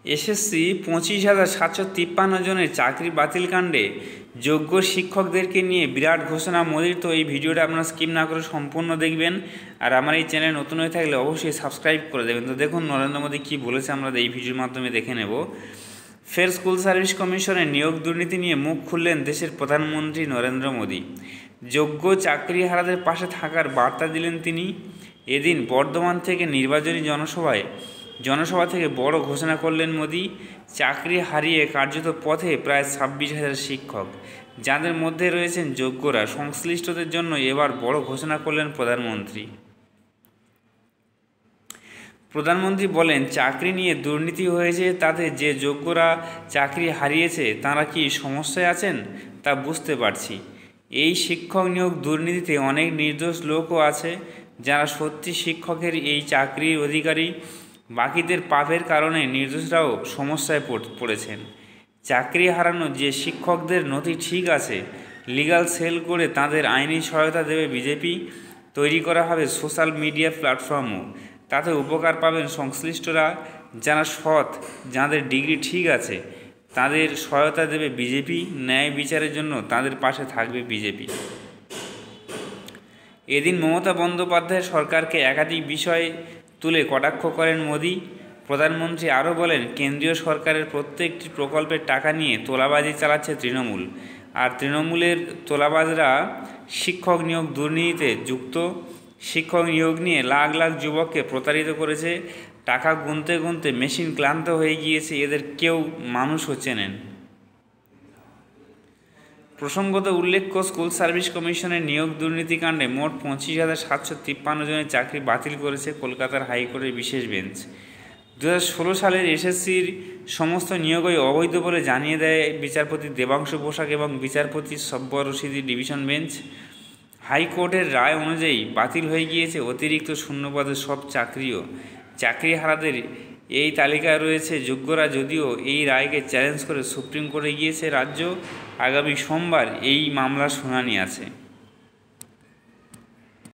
SSC 25,753 জনের চাকরি বাতিল কাণ্ডে যোগ্য শিক্ষকদেরকে নিয়ে বিরাট ঘোষণা মোদির। তো এই ভিডিওটা আপনারা স্কিপ না করে সম্পূর্ণ দেখবেন। আর আমার এই চ্যানেল নতুন হয়ে থাকলে অবশ্যই সাবস্ক্রাইব করে দেবেন। তো দেখুন নরেন্দ্র মোদী কী বলেছে, আমরা এই ভিডিওর মাধ্যমে দেখে নেব। ফের স্কুল সার্ভিস কমিশনের নিয়োগ দুর্নীতি নিয়ে মুখ খুললেন দেশের প্রধানমন্ত্রী নরেন্দ্র মোদী। যোগ্য চাকরিহারাদের পাশে থাকার বার্তা দিলেন তিনি। এদিন বর্ধমান থেকে নির্বাচনী জনসভা থেকে বড় ঘোষণা করলেন মোদী। চাকরি হারিয়ে কার্যত পথে প্রায় 26,000 শিক্ষক, যাদের মধ্যে রয়েছেন যোগ্যরা। সংশ্লিষ্টদের জন্য এবার বড় ঘোষণা করলেন প্রধানমন্ত্রী বলেন, চাকরি নিয়ে দুর্নীতি হয়েছে তাতে যে যোগ্যরা চাকরি হারিয়েছে তারা কি সমস্যায় আছেন তা বুঝতে পারছি। এই শিক্ষক নিয়োগ দুর্নীতিতে অনেক নির্দোষ লোকও আছে যারা সত্যি শিক্ষকের এই চাকরির অধিকারী। বাকিদের পাপের কারণে নির্দোষরাও সমস্যায় পড়েছেন। চাকরি হারানো যে শিক্ষকদের নথি ঠিক আছে, লিগ্যাল সেল করে তাদের আইনি সহায়তা দেবে বিজেপি। তৈরি করা হবে সোশ্যাল মিডিয়া প্ল্যাটফর্মও, তাতে উপকার পাবেন সংশ্লিষ্টরা। যারা সৎ, যাদের ডিগ্রি ঠিক আছে, তাদের সহায়তা দেবে বিজেপি। ন্যায় বিচারের জন্য তাদের পাশে থাকবে বিজেপি। এদিন মমতা বন্দ্যোপাধ্যায়ের সরকারকে একাধিক বিষয় তুলে কটাক্ষ করেন মোদী। প্রধানমন্ত্রী আরও বলেন, কেন্দ্রীয় সরকারের প্রত্যেকটি প্রকল্পের টাকা নিয়ে তোলাবাজি চালাচ্ছে তৃণমূল, আর তৃণমূলের তোলাবাজরা শিক্ষক নিয়োগ দুর্নীতিতে যুক্ত। শিক্ষক নিয়োগ নিয়ে লাখ লাখ যুবককে প্রতারিত করেছে। টাকা গুনতে গুনতে মেশিন ক্লান্ত হয়ে গিয়েছে, এদের কেউ মানুষও চেনেন। প্রসঙ্গত উল্লেখ্য, স্কুল সার্ভিস কমিশনের নিয়োগ দুর্নীতিকাণ্ডে মোট 25,753 জনের চাকরি বাতিল করেছে কলকাতার হাইকোর্টের বিশেষ বেঞ্চ। 2016 সালের এসএসসির সমস্ত নিয়োগই অবৈধ বলে জানিয়ে দেয় বিচারপতি দেবাংশু বসাক এবং বিচারপতি সব্বর রশিদি ডিভিশন বেঞ্চ। হাইকোর্টের রায় অনুযায়ী বাতিল হয়ে গিয়েছে অতিরিক্ত শূন্যপদের সব চাকরিও। চাকরিহারাদের এই তালিকায় রয়েছে যোগ্যরা। যদিও এই রায়কে চ্যালেঞ্জ করে সুপ্রিম কোর্টে গিয়েছে রাজ্য। আগামী সোমবার এই মামলার শুনানি আছে।